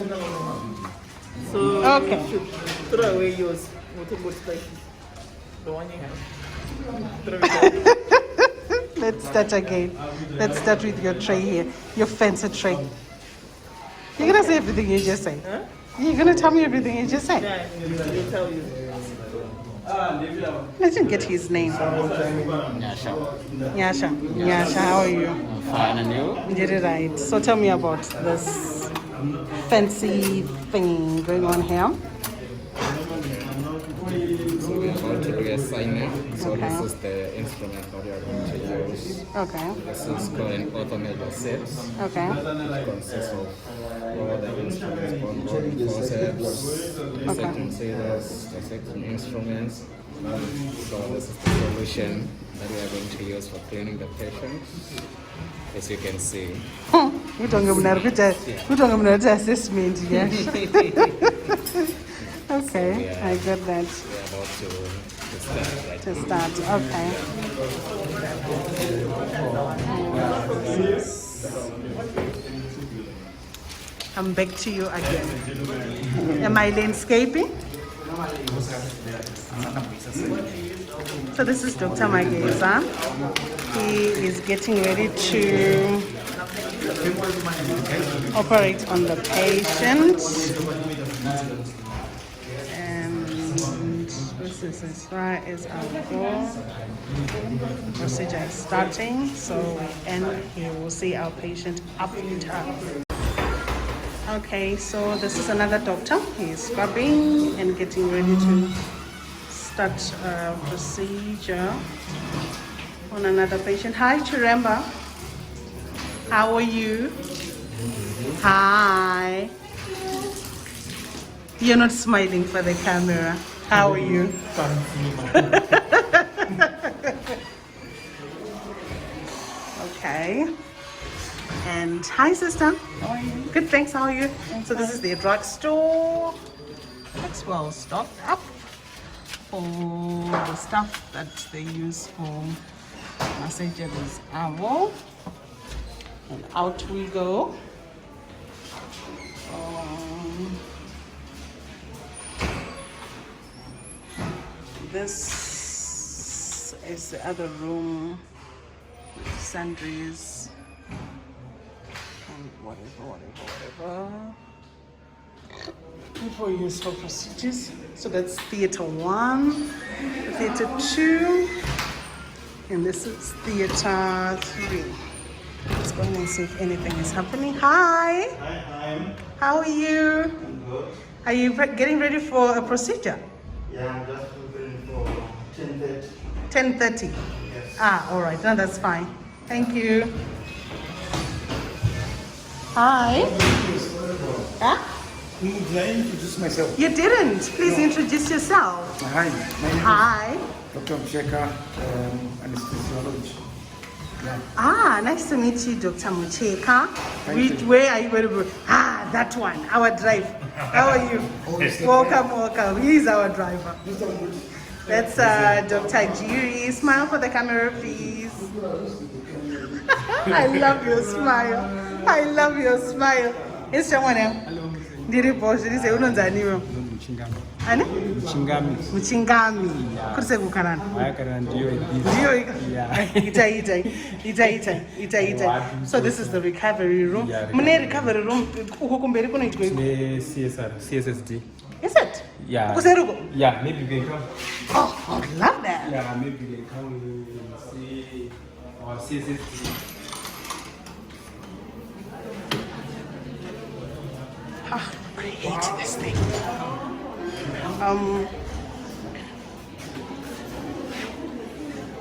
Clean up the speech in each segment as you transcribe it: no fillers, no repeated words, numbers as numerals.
So okay. Throw away yours. The one you have. Let's start again. Let's start with your tray here. Your fancy tray. You're gonna say everything you just said. Huh? You're gonna tell me everything you just said. Yeah, we'll tell you. I didn't get his name. Nyasha. Nyasha. Nyasha, how are you? I'm fine, and you? You did it right. So tell me about this fancy thing going on here. So we are about to do a signing. So Okay. this is the instrument that we are going to use. Okay. This is called an orthomedial set. Okay. It consists of all the instruments, bone rolling forceps, dissecting scissors, dissecting instruments. So this is the solution that we are going to use for cleaning the patient. As you can see. We don't have assessment yet. Okay, Yeah. I got that. We are about to start right To start, okay. I'm back to you again. Am I landscaping? So this is Dr. Mageza. He is getting ready to operate on the patient. And this is as far as our goal. Procedure is starting, so and we will see our patient after. Okay, so this is another doctor. He's scrubbing and getting ready to start a procedure on another patient. Hi, Chiremba. How are you? Hi. You're not smiling for the camera. How are you? Okay. And hi, sister. How are you? Good, thanks. How are you? So this is their drugstore. Looks well stocked up for the stuff that they use for massages. And out we go. This is the other room. Sundries. And whatever. People use for procedures. So that's theater 1, theater 2, and this is theater 3. Let's go and see if anything is happening. Hi. Hi. How are you? I'm good. Are you getting ready for a procedure? Yeah, I'm just preparing for 10:30. 10:30. Yes. Ah, all right. No, that's fine. Thank you. Hi. Huh? Did I introduce myself? You didn't. Please introduce yourself. Hi, my name Hi. is Dr. Mcheka, anesthesiology. Yeah. Ah, nice to meet you, Dr. Mucheka. Thank you. Where are you going to go? Ah, that one, our driver. How are you? Welcome. He's our driver. That's Dr. Jiri. Smile for the camera, please. I love your smile. I love your smile. It's someone else. Hello. Ani? Muchingami. Kurse kukarana. Ita. So this is the recovery room. Mune recovery room uko kumberi kuna itwe. CSSD. Is it? Yeah. Kuseruko? Yeah, maybe you can come. Oh, I would love that. Yeah, maybe you can come and see our CSSD. Ah, I hate this thing.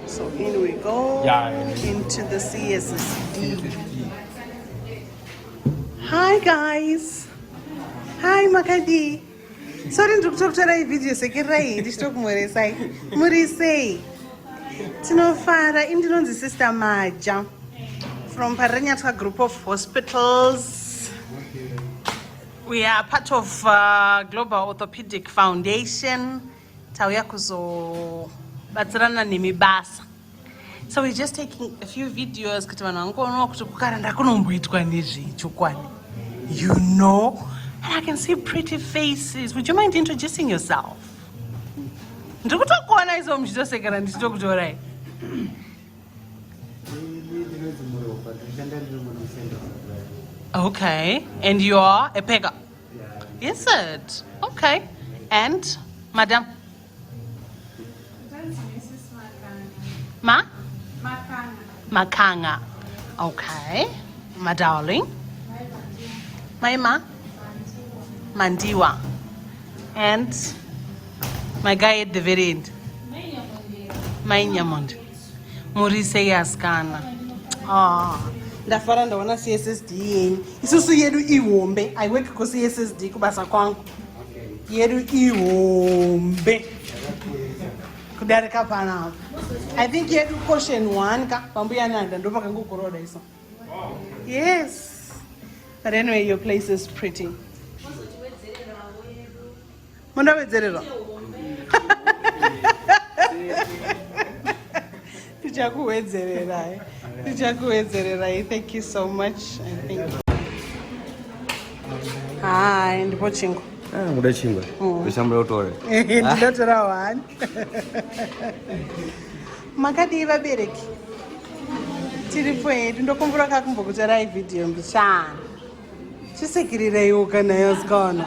So in we go into the CSSD. Hi guys. Hi Makadi. Sorry to talk to the video sekirai disturb Murisai. Murisai. Tinofara indinonzi sister Maja from Paranyata group of hospitals. We are part of Global Orthopedic Foundation. Tauya kuzo batsirana nemibasa. So we're just taking a few videos kuti vanhu vangoona kuti kukaranda kunomboitwa nezvechokwadi. You know, And I can see pretty faces. Would you mind introducing yourself? Ndikutokuona izo muchitosekera ndichitokutorai. Okay, and you are a pegger? Is it? Okay. And, madam? Ma? Makanga. Okay. My darling? My ma? Mandiwa. And my guy at the very end? My Nyamond. Murise yaskana. Ah. Ndafara ndaona CSSD yenyu. Isusu yedu iwombe. I work ku CSSD kubasa kwangu. Yedu iwombe. Kudarika pana. I think yedu question 1 ka pambuya nanda ndo pakangokoroda iso. Yes. But anyway, your place is pretty. Mundawedzerera. Thank you so much. I think. Hi, and watching. Muda chingwa. Bishamba utore. Ndidotora one. Makadi vabereki. Tiripo yedu ndokumbura kakumbokutora I video mbishana. Chisekirira yoga nayo skona.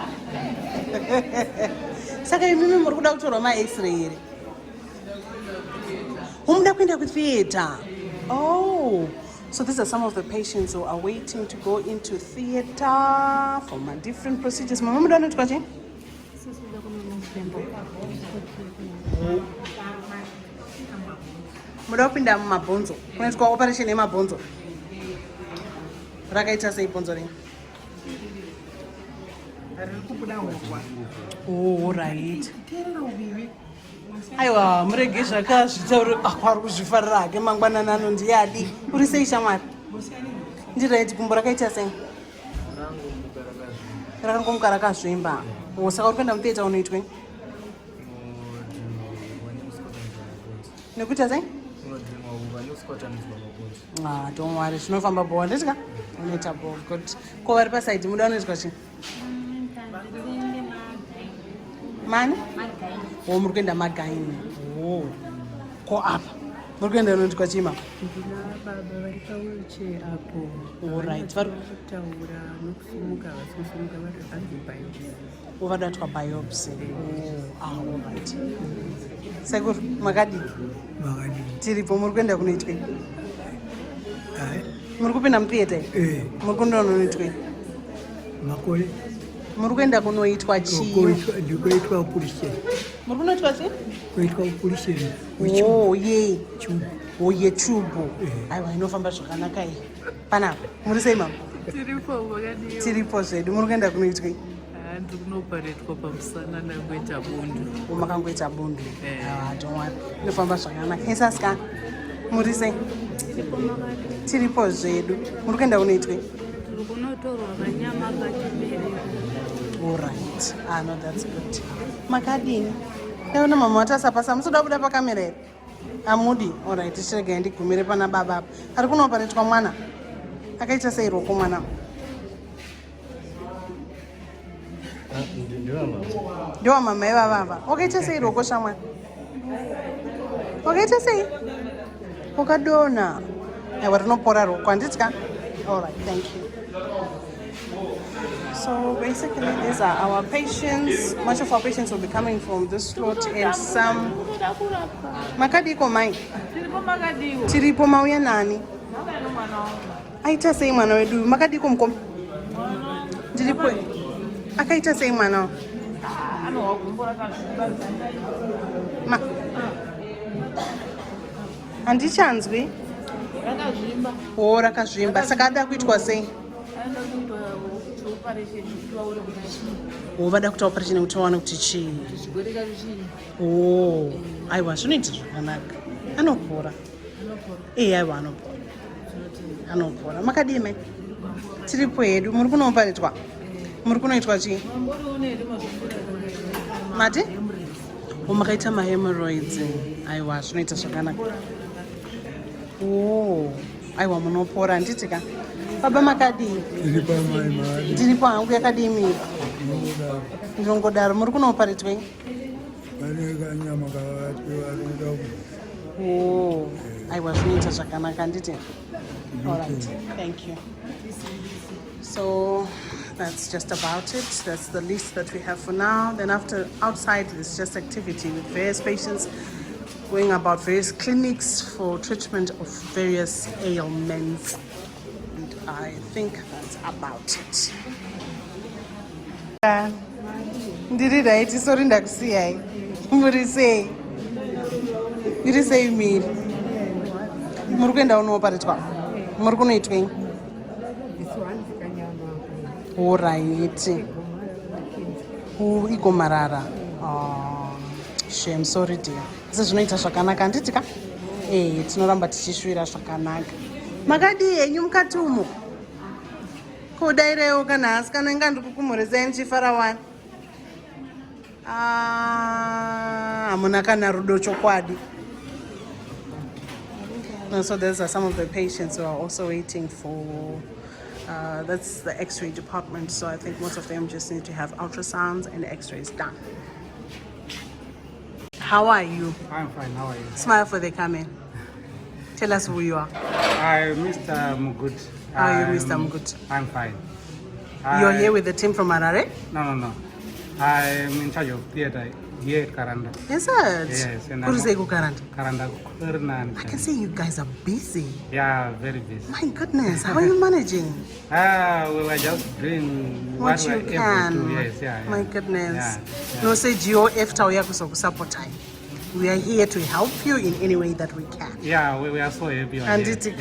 Saka imimi muri kuda kutora ma X-ray here. Umda kwenda ku theater. Oh, so these are some of the patients who are waiting to go into theater for my different procedures. Mama muda notwaje? Muda kupinda mumabhonzo. Kunoitwa operation yemabhonzo. Rakaita sei bhonzo ringi? Oh, right. Aiwa, murege zvakazvitaura akwari kuzvifarira hake mangwanani anondiyadi. Uri sei shamwari? Ndiraiti gumbo rakaita sei? Rakangomuka rakazvimba. Saka uri kuenda mutheater unoitwe? Nekuita sei? Don't worry, zvinofamba bhoo ndetika? Unoita bhoo, good. Ko vari pasaidi muda unoitwa chii? Mani? Oh, muri kuenda magaini. Oh. Ko apa? Muri kuenda unoitwa chima? Baba vari pawheelchair apo. All right. Varikutaura nokufumuka vasifumuka vari biopsy. Uvada kuitwa biopsy. All right. Sekuru makadi? Makadi. Tiripo muri kuenda kunoitwe? Hai. Muri kupinda mutheater? Muri kuenda unoitwe? Makole. Muri kuenda kunoitwa chii? Ndikoitwa operation. Muri kunoitwa chii? Koitwa operation. Oh, ye. Oh, ye chubu. Aiwa, inofamba zvakanaka iyi. Panapa, muri sei mama? Tiripo makadi. Tiripo zvedu, muri kuenda kunoitwe? Ndiri kunoparetwa pamusana nangoita bundu. Makangoita bundu. Don't worry. Inofamba zvakanaka. Esaska, muri sei? Tiripo zvedu. Muri kuenda kunoitwe? Tiri kunotorwa kanyama kachibereko. All right. No, that's good. Makadini. Ndaona mama watasapasa musoda kuda pakamera here. Amudi. All right, tichirege ndigumire pana baba apa. Ari kunoparetwa mwana. Akaita sei roko mwana? Ndiwa mama ivavava. Wakaita sei roko shamwari? Wakaita sei? Wakadona. Aiwa rinopora roko handitya? All right, thank you. So basically these are our patients. Much of our patients will be coming from this slot and some... Makadi iko mai? Tiripo mauya nani? Aita sei mwana wedu. Makadi iko mkomi? Tiripo. Akaita sei mwana? Ma. Handichanzwi? Rakazvimba. Oh, rakazvimba. Saka ada kuitwa sei? Vada kuita operation kuti vaone kuti chii. Oh, aiwa zvinoita zvakanaka. Anopora. Aiwa anopora. Anopora. Makadii mai? Tiripo hedu. Muri kunoparetwa? Muri kunoitwa chii? Mati? Makaita mahemorrhoids. Aiwa zvinoita zvakanaka. Oh, aiwa munopora nditika. Baba makadii? Tiripo mai. Tiripo hangu yakadii mimba? ndinongodaro muri kunoparetwei vaneka nyama kavanoda aiwa zvinoita zvakanaka handiti. Alright, thank you. So that's just about it. That's the list that we have for now. Then outside there's just activity with various patients going about various clinics for treatment of various ailments. And I think that's about it. Ndiri right, sorry ndakusiyai. Muri sei? Ndiri sei miri? Muri kuenda unoparetwa? Muri kunoitwei? Alright. Igomarara. Shame, sorry dear. This is zvinoita zvakanaka handiti ka? Tinoramba tichishwira zvakanaka. Makadii henyu mukati umo? Kudairewo kana hasi kana inga ndikukumhoresai ndichifara wani. Hamuna kana rudo chokwadi. So those are some of the patients who are also waiting for that's the x-ray department, so I think most of them just need to have ultrasounds and x-rays done. How are you? I'm fine, how are you? Smile for the camera. Tell us who you are. I'm Mr. Mugut. How are you, Mr. Mugut? I'm fine. You're here with the team from Harare? No. I'm in charge of theatre here at Karanda. Yes, sir. Yes. And Who is Karanda? Karanda. I can see you guys are busy. Yeah, very busy. My goodness, how are you managing? We were just doing what you we can. Able to. Yes, yeah. My goodness. Yeah. No, say support time. We are here to help you in any way that we can. Yeah, we are so happy. And sure.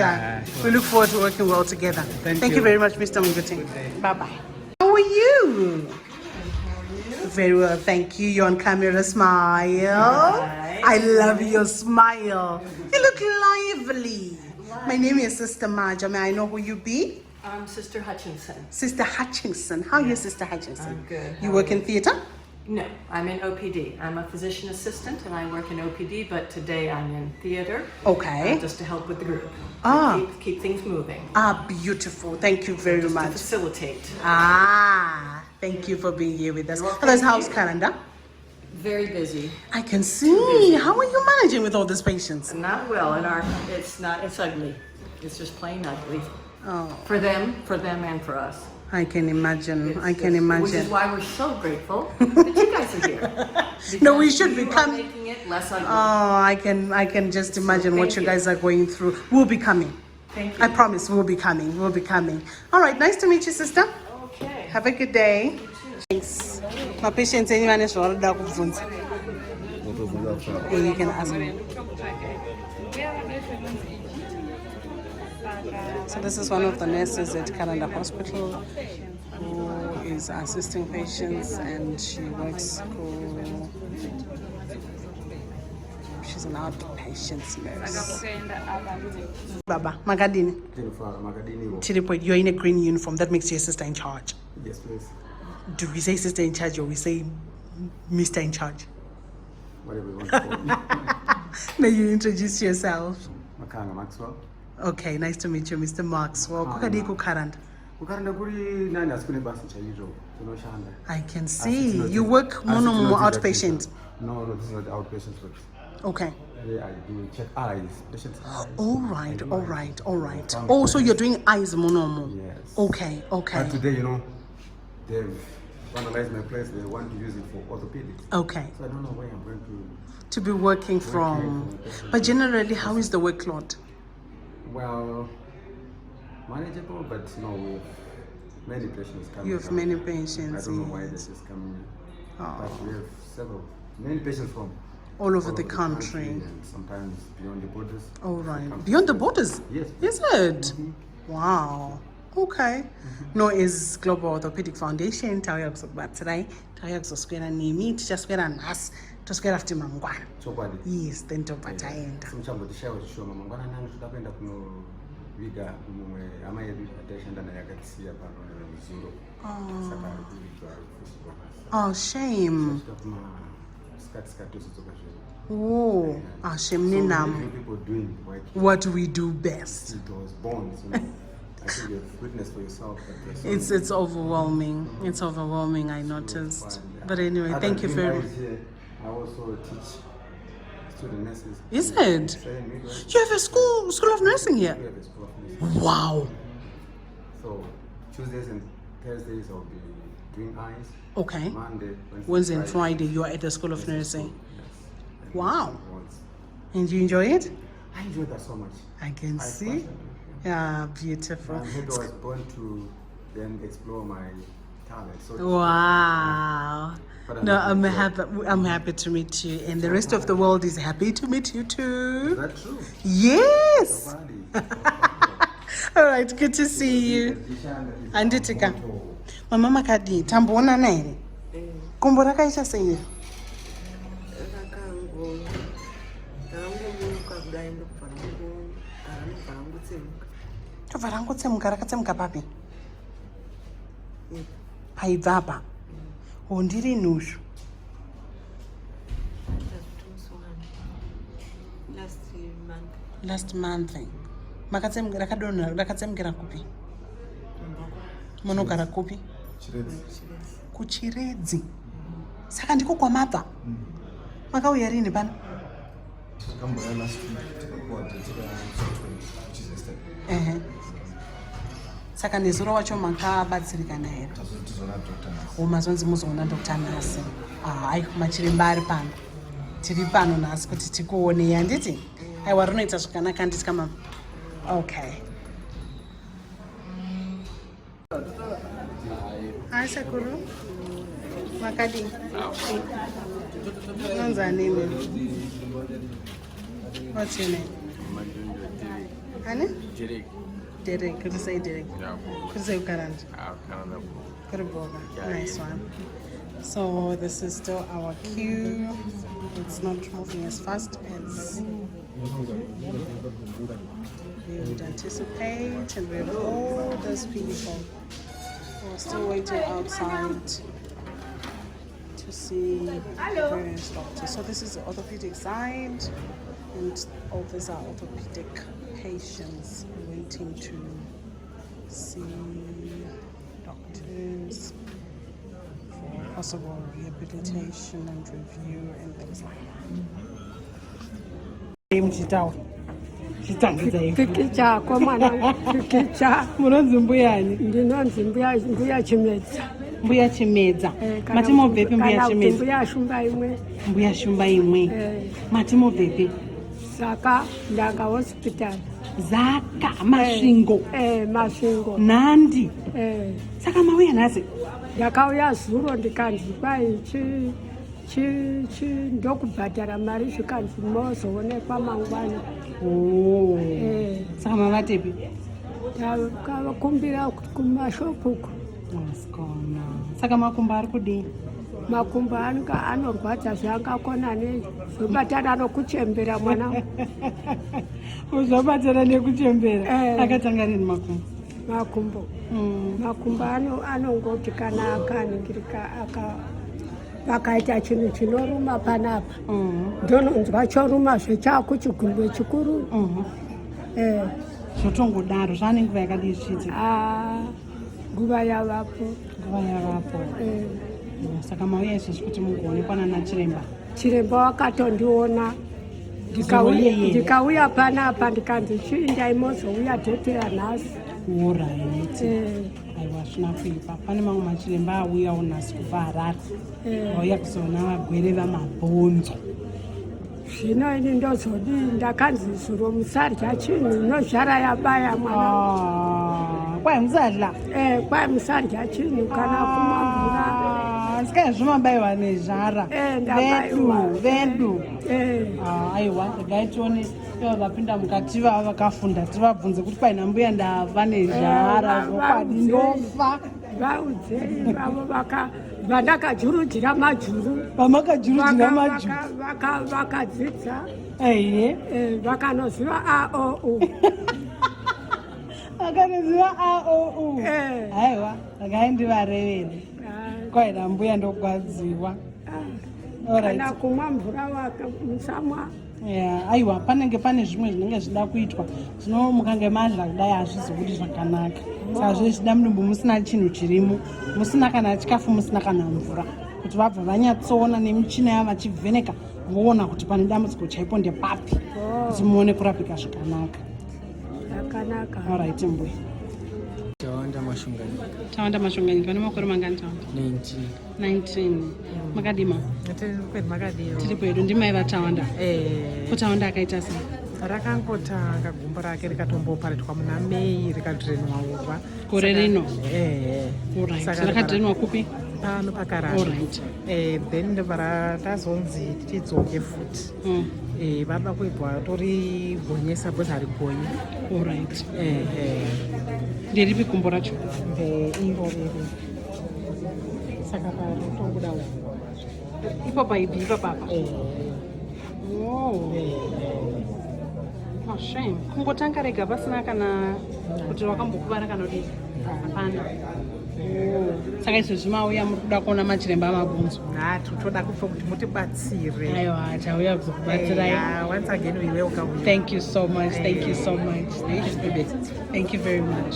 We look forward to working well together. Thank you very much, Mr. Munguti. Bye-bye. How are you? Very well, thank you. You're on camera. Smile. Hi. I love your smile. You look lively. My name is Sister Maja. May I know who you be? I'm Sister Hutchinson. Sister Hutchinson. How are you, Sister Hutchinson? I'm good. You work in theater? No, I'm in OPD. I'm a physician assistant and I work in OPD, but today I'm in theater. Okay. Just to help with the group. Keep things moving. Beautiful. Thank you very much. To facilitate. Thank you for being here with us. How's Karanda? Very busy. I can see. How are you managing with all these patients? Not well. It's ugly. It's just plain ugly. Oh. For them and for us. I can imagine. Which is why we're so grateful that you guys are here. No, we should become making it less ugly. I can just imagine what you guys are going through. We'll be coming. Thank you. I promise we'll be coming. We'll be coming. All right, nice to meet you, sister. Okay. Have a good day. Thanks. My patients anyone is all dark. You can ask me. So this is one of the nurses at Karanda Hospital who is assisting patients, and she works she's an outpatient nurse. Baba, Magadini. You're in a green uniform. That makes you a sister in charge. Yes, please. Do we say sister in charge or we say Mr. in charge? Whatever you want to call me. May you introduce yourself? Makanga Maxwell. Okay, nice to meet you, Mr. Maxwell. Karanda. I can see. You work outpatient? No, this is not outpatient. Okay. Yeah, I do check eyes, patient's eyes. All right. Oh, so you're doing eyes monomo? Yes. Okay. But today, they've analyzed my place. They want to use it for orthopedics. Okay. So I don't know where I'm going to be working from. But generally, how is the workload? Well, manageable, but we have many patients coming. You have many patients. I don't know why this is coming. But we have many patients from all over the country. And sometimes beyond the borders. All right. Beyond the borders? Yes. Is it? Wow. Okay. No, is Global Orthopedic Foundation. Today, toswera futi mangwana. Yes, then topataenda. Oh, shame. Oh, shame. What we do best. think you've witnessed for yourself that It's overwhelming. It's overwhelming, I noticed. But anyway, thank you very much. I also teach student nurses. You said? You have a school of nursing here? We have a school of nursing. Wow. So Tuesdays and Thursdays I'll be doing eyes. Okay. Monday, Wednesday and Friday, you are at the school of nursing. Yes. Wow. And you enjoy it? I enjoy that so much. I can see. personally, Yeah, beautiful. I was born to then explore my talent. So Wow. But No, I'm I'm happy to meet you, and the rest of the world is happy to meet you Is too. that true? Yes. Nobody. All right, good to see you. Anditika. Mama Kadi, tambona na ere. Kombo rakaisha sei. Tovangu tsemuka rakatsemuka papi. Paibva. Ondiri nushu. Last month. Rakatsemukira kupi? Munogara kupi? Kuchiredzi. Saka ndiko kwamabva. Makauya rini pano? Saka nezuro wacho makabatsirikana here. Mazonzi muzoona Dr. Nasi. Ai machiremba ari pano. Tiri pano nasi kuti tikuone handiti? Aiwa rinoita zvakanaka handiti kama. Okay. Hi Sakuru. Makadi. What's your name? What's your name? Anne? Derek. Could you say Derek? Yeah. Could you say Karanda? Karanda. Kurboga. Nice one. So this is still our queue. It's not moving as fast as we would anticipate, and we have all those people who are still waiting outside to see various doctors. So this is the orthopedic side, and all these are orthopedic patients waiting to see doctors for possible rehabilitation and review and things like that. Pikicha kwa mwana pikicha Munonzi mbuyani? ndinonzi mbuya chimedza. Mbuya chimedza. Matimobvepi mbuya chimedza? Mbuya shumba imwe. Mbuya shumba imwe. Matimobvepi? Saka ndanga hospital. Zaka masvingo. Masvingo. Nandi. Saka mauya nhasi? Ndakauya zuro ndikanzi kwai ndokubhadhara mari zvikanzi mozoonekwa mangwana. Saka mavatepi? Ndakakumbira kumashopuku. Saka makumbo ari kudii? Makumbo anorwadza zvaangakona nei. Zvobatana nokuchembera mwana. Zvobatana nekuchembera? Akatanga rini makumbo? Makumbo anongoti kana akaningirika pakaita chinhu chinoruma panapa ndononzwa choruma zvechakuchigumbe chikuru. Zvotongodaro zvane nguva yakadii zvichiitika? Nguva yavapo. Saka mauya izvozvi kuti mugoonekwa nana chiremba? Chiremba wakatondiona ndikauya panapa ndikanzi chiindai mozouya dhotera nhasi. Aiwa zvina kuipa. Pane mamwe machiremba auyawo nhasi kubva Harare, vauya kuzoona vagwere vamabhonzo. Zvino ini ndozodii ndakanzi zuro musarya chinhu inozhara yabaya mwana. Kwai musarya? Kwai musarya chinhu kana kumwa mvura. Sika zvimabayiwa nezhara vedu. Aiwa regai tione ivo vapinda mukati vava vakafunda tivabvunze kuti kwai nambuya ndava nezhara zvokwadi ndofa. Vaudzei vavo vandakajurudzira majuru. Vamakajurujira majuru? Vakadzidza. Vakanoziva AOU. Vakanoziva AOU. Aiwa regai ndivarevere. Kwai nambuya ndogwadziwa. Alright. kana kumwa mvura wake musamwa. Yeah, aiwa panenge pane zvimwe zvinenge zvida kuitwa zvino mukange madla kudai hazvizobudi zvakanaka saka zvichida mudumbu musina chinhu chirimo, musina kana chikafu, musina kana mvura, kuti vabva vanyatsoona nemichina yavo vachivheneka voona kuti pane dambudziko chaipo ndepapi kuti muone kurapika zvakanaka. Zvakanaka. Alright mbuya. Tawanda mashonganyika. Tawanda mashonganyika vane makore mangani Tawanda? 19. Makadima? Tiri pedu ndimai vaTawanda. Kutawanda akaita sei? Rakangotanga gumbo rake rikatomboparitwa muna Mei rikadhirenwa urwa. Gore rino? Alright. Rakadhirenwa kupi? Pano pakaranda. Alright. Then tazonzi tidzoke futi. Vada kuibva torigonyesa bhozi harigonyi. Alright. Nderipi gumbo racho? Iro riri. Saka paritongoda urwa. Ipo paibhi ipapapa? Shame. Kungotanga rega pasina kana kuti wakambokuvara kana kuti hapana. Saka izvozvi mauya muri kuda kuona machiremba amabhonzo? Toda kufa kuti mutibatsire. Aiwa, tauya kuzokubatsirai. Once again we welcome you. Thank you so much. Thank you so much. Thank you very much.